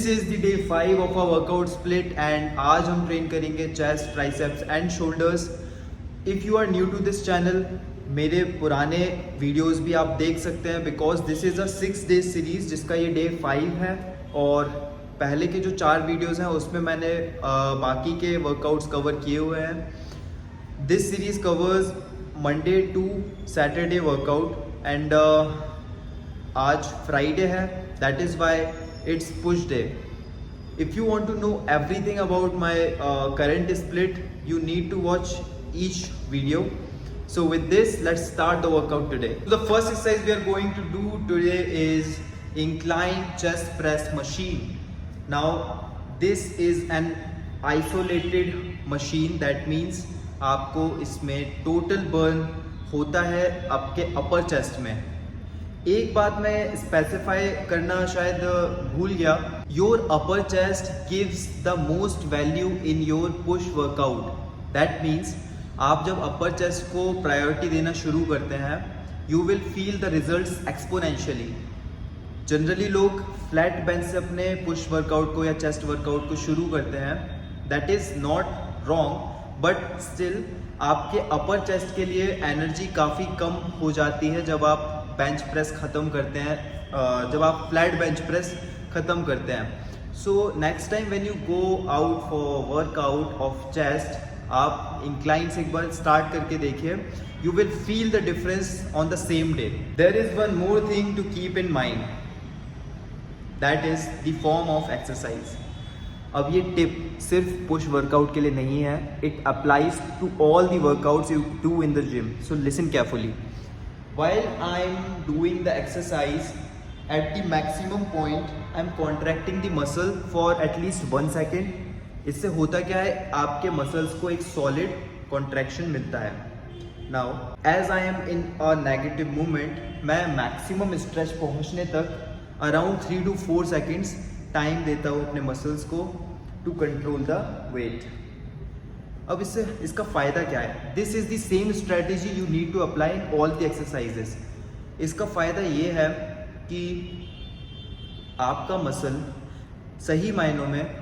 is the day 5 of our workout split and आज हम train करेंगे chest, triceps and shoulders. If you are new to this channel, मेरे पुराने videos भी आप देख सकते हैं because this is a 6 day series जिसका ये डे 5 है. और पहले के जो 4 वीडियोस हैं उसमें मैंने बाकी के वर्कआउट्स कवर किए हुए हैं. This series covers Monday to Saturday workout and आज फ्राइडे है, that is why it's push day. If you want to know everything about my current split, you need to watch each video. So with this, let's start the workout today. So the first exercise we are going to do today is incline chest press machine. Now this is an isolated machine, that means आपको इसमें total burn होता है आपके upper chest में. एक बात मैं specify करना शायद भूल गया, your upper chest gives the most value in your push workout. That means आप जब अपर चेस्ट को प्रायोरिटी देना शुरू करते हैं, you will feel the results exponentially. Generally लोग फ्लैट बेंच से अपने पुश वर्कआउट को या चेस्ट वर्कआउट को शुरू करते हैं. That is not wrong, but still आपके अपर चेस्ट के लिए एनर्जी काफ़ी कम हो जाती है जब आप बेंच प्रेस ख़त्म करते हैं, जब आप फ्लैट बेंच प्रेस ख़त्म करते हैं. So next time when you go out for workout of chest, आप इंक्लाइन से एक बार स्टार्ट करके देखिए. You will feel the difference on the same day. There is one more thing to keep in mind, that is the form of exercise. अब ये tip सिर्फ push workout के लिए नहीं है, it applies to all the workouts you do in the gym. So listen carefully. While I'm doing the exercise at the maximum point, I'm contracting the muscle for at least 1 second. इससे होता क्या है, आपके muscles को एक solid contraction मिलता है. Now as I am in a negative movement, मैं मैक्सिमम स्ट्रेच पहुंचने तक अराउंड 3 to 4 seconds टाइम देता हूँ अपने मसल्स को टू कंट्रोल द वेट. अब इससे इसका फ़ायदा क्या है? This is the same strategy you need to apply in all the exercises. इसका फ़ायदा ये है कि आपका मसल सही मायनों में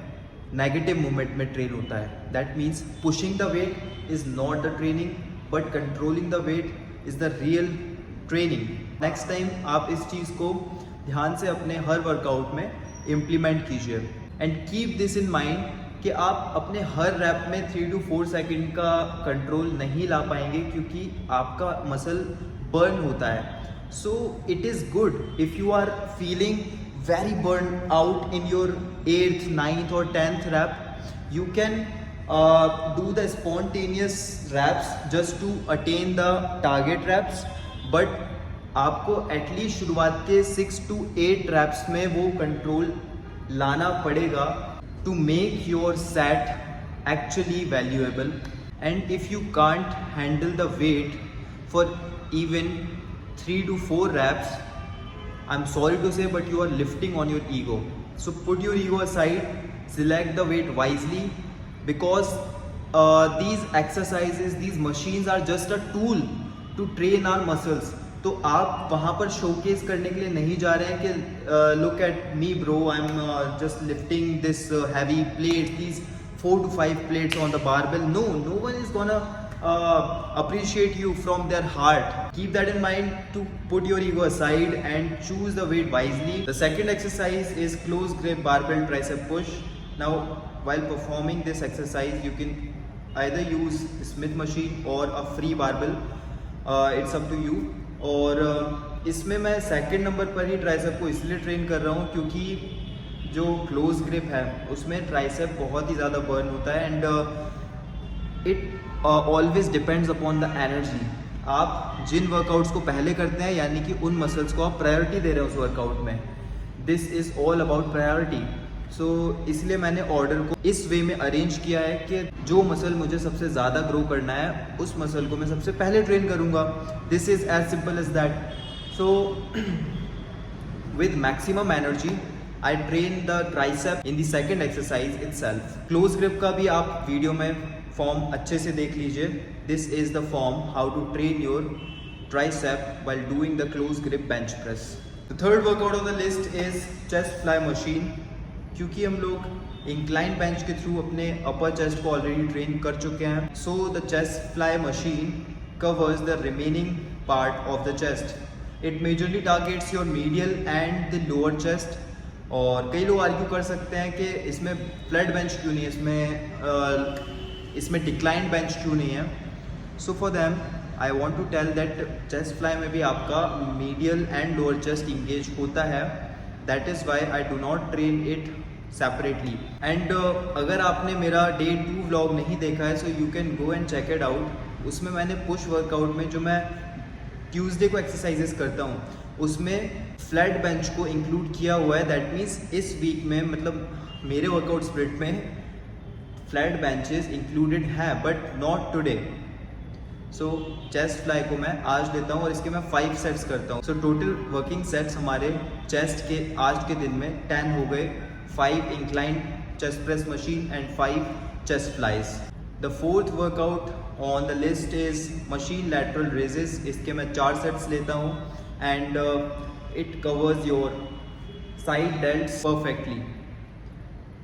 नेगेटिव मूवमेंट में ट्रेन होता है. That means pushing the weight is not the training, but controlling the weight is the real training. Next time आप इस चीज़ को ध्यान से अपने हर वर्कआउट में इम्प्लीमेंट कीजिए. And keep this in mind कि आप अपने हर रैप में 3 to 4 सेकंड का कंट्रोल नहीं ला पाएंगे क्योंकि आपका मसल बर्न होता है. So it is good if you are feeling very burn out in your 8th, 9th और 10th rep, you can do the spontaneous reps just to attain the target reps. But आपको at least शुरुआत के 6 to 8 raps में वो control लाना पड़ेगा to make your set actually valuable. And if you can't handle the weight for even 3 to 4 reps, I'm sorry to say, but you are lifting on your ego. So put your ego aside, select the weight wisely, because these exercises, these machines are just a tool to train our muscles. तो आप वहाँ पर showcase करने के लिए नहीं जा रहे हैं कि look at me bro, I am just lifting this heavy plate, these 4 to 5 plates on the barbell. No one is gonna appreciate you from their heart. Keep that in mind to put your ego aside and choose the weight wisely. The second exercise is close grip barbell tricep push. Now while performing this exercise, you can either use Smith machine or a free barbell. It's up to you. और इसमें मैं second number पर ही tricep को इसलिए train कर रहा हूँ क्योंकि जो क्लोज ग्रिप है उसमें ट्राइसेप बहुत ही ज़्यादा बर्न होता है. And it always depends upon the energy. आप जिन वर्कआउट्स को पहले करते हैं, यानी कि उन मसल्स को आप प्रायोरिटी दे रहे हो उस वर्कआउट में. This is all about priority. So इसलिए मैंने ऑर्डर को इस वे में अरेंज किया है कि जो मसल मुझे सबसे ज़्यादा ग्रो करना है उस मसल को मैं सबसे पहले ट्रेन करूँगा. This is as simple as that. So with maximum energy I train the tricep in the second exercise itself. Close grip का भी आप वीडियो में फॉर्म अच्छे से देख लीजिए. This is the form how to train your tricep while doing the close grip bench press. The third workout on the list is chest fly machine. क्योंकि हम लोग इंक्लाइन बेंच के थ्रू अपने अपर चेस्ट को ऑलरेडी ट्रेन कर चुके हैं. So the chest fly machine covers the remaining part of the chest. It majorly targets your medial and the lower chest. और कई लोग आर्ग्यू कर सकते हैं कि इसमें फ्लैट बेंच क्यों नहीं है, इसमें डिक्लाइन बेंच क्यों नहीं है. So for them I want to tell that chest fly में भी आपका medial and lower chest engage होता है. That is why I do not train it separately. And अगर आपने मेरा डे 2 व्लॉग नहीं देखा है, so you can go and check it out. उसमें मैंने पुश वर्कआउट में जो मैं ट्यूसडे को एक्सरसाइजेस करता हूँ उसमें फ्लैट बेंच को इंक्लूड किया हुआ है. दैट मीन्स इस वीक में, मतलब मेरे वर्कआउट स्प्लिट में फ्लैट बेंचेस इंक्लूडेड है, but not today. So chest fly को मैं आज लेता हूँ और इसके मैं 5 सेट्स करता हूँ. सो टोटल वर्किंग सेट्स हमारे चेस्ट के आज के दिन में 10 हो गए. 5 incline chest press machine and 5 chest flies. The fourth workout on the list is machine lateral raises. इसके मैं 4 सेट्स लेता हूँ and it covers your side delts perfectly.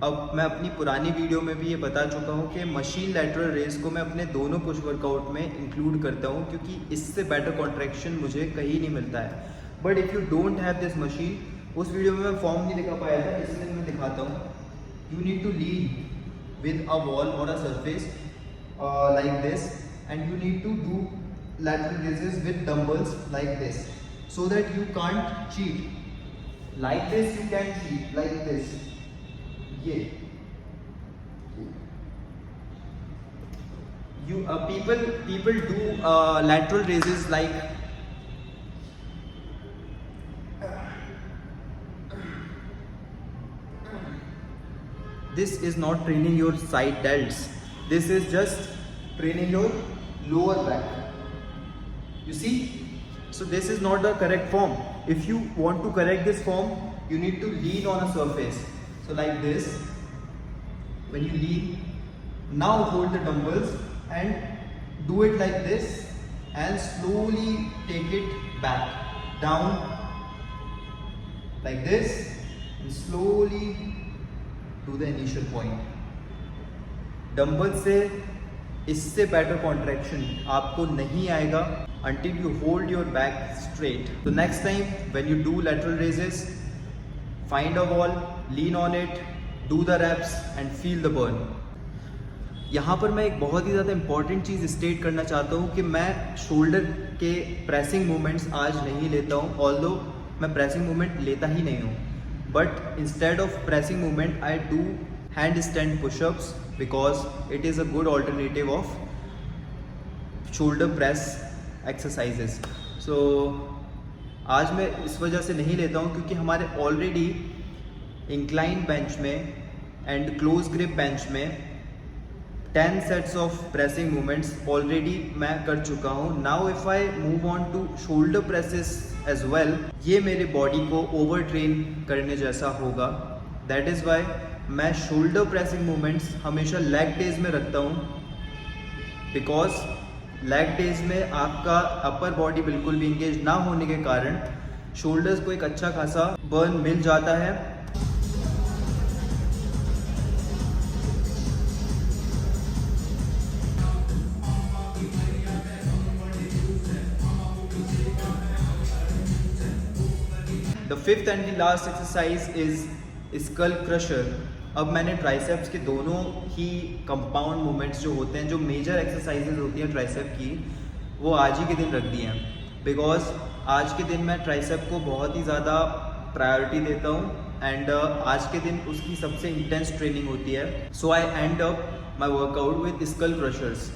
अब मैं अपनी पुरानी वीडियो में भी ये बता चुका हूँ कि मशीन लैटरल रेज को मैं अपने दोनों पुश वर्कआउट में इंक्लूड करता हूँ क्योंकि इससे बेटर कॉन्ट्रैक्शन मुझे कहीं नहीं मिलता है. But if you don't have this machine, उस वीडियो में मैं फॉर्म नहीं दिखा पाया था, इसलिए मैं दिखाता हूँ. You need to lean with a wall or a surface like this, and you need to do lateral raises with dumbbells like this, so that you can't cheat. Like this you can cheat, like this. Yeah. You people do lateral raises like this. Is not training your side delts. This is just training your lower back. You see? So this is not the correct form. If you want to correct this form, you need to lean on a surface. So like this. When you lean, now hold the dumbbells and do it like this and slowly take it back down like this and slowly to the initial point. Dumbbell से इससे better contraction आपको नहीं आएगा until you hold your back straight. So next time when you do lateral raises, find a wall, lean on it, do the reps and feel the burn. यहाँ पर मैं एक बहुत ही ज़्यादा इंपॉर्टेंट चीज़ स्टेट करना चाहता हूँ कि मैं शोल्डर के प्रेसिंग मूवमेंट्स आज नहीं लेता हूँ. ऑल्दो मैं प्रेसिंग मूवमेंट लेता ही नहीं हूँ, but instead of pressing movement I do handstand push-ups because it is a good alternative of shoulder press exercises. So आज मैं इस वजह से नहीं लेता हूँ क्योंकि हमारे ऑलरेडी इंक्लाइन बेंच में एंड क्लोज ग्रिप बेंच में 10 sets of pressing movements already मैं कर चुका हूँ. Now if I move on to shoulder presses as well, ये मेरे बॉडी को ओवर ट्रेन करने जैसा होगा. That is why मैं shoulder pressing movements हमेशा leg days में रखता हूँ, because leg days में आपका अपर बॉडी बिल्कुल भी इंगेज ना होने के कारण shoulders को एक अच्छा खासा बर्न मिल जाता है. The fifth and the last exercise is skull crusher. अब मैंने ट्राइसेप्स के दोनों ही कंपाउंड मूवमेंट्स जो होते हैं, जो मेजर एक्सरसाइजेज होती हैं ट्राइसेप की, वो आज ही के दिन रख दिए हैं. बिकॉज आज के दिन मैं ट्राइसेप को बहुत ही ज़्यादा प्रायोरिटी देता हूँ एंड आज के दिन उसकी सबसे इंटेंस ट्रेनिंग होती है. So I end up my workout with skull crushers.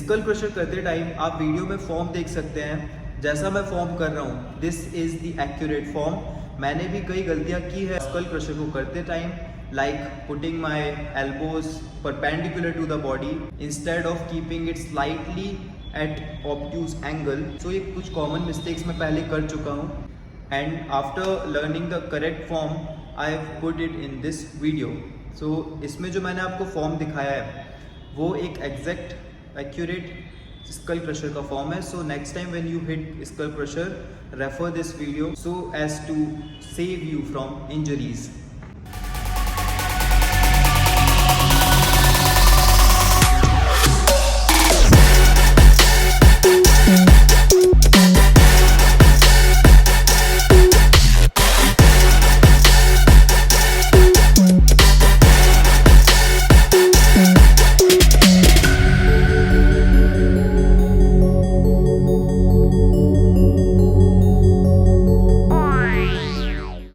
Skull crusher करते टाइम आप वीडियो में फॉर्म देख सकते हैं जैसा मैं फॉर्म कर रहा हूँ. This is the accurate form. मैंने भी कई गलतियाँ की है स्कल क्रशर को करते time, like putting my elbows perpendicular to the body instead of keeping it slightly at obtuse angle. So ये कुछ common mistakes मैं पहले कर चुका हूँ and after learning the correct form I've put it in this video. So इसमें जो मैंने आपको form दिखाया है वो एक exact accurate skull crusher का form है. So next time when you hit skull crusher, refer this video so as to save you from injuries.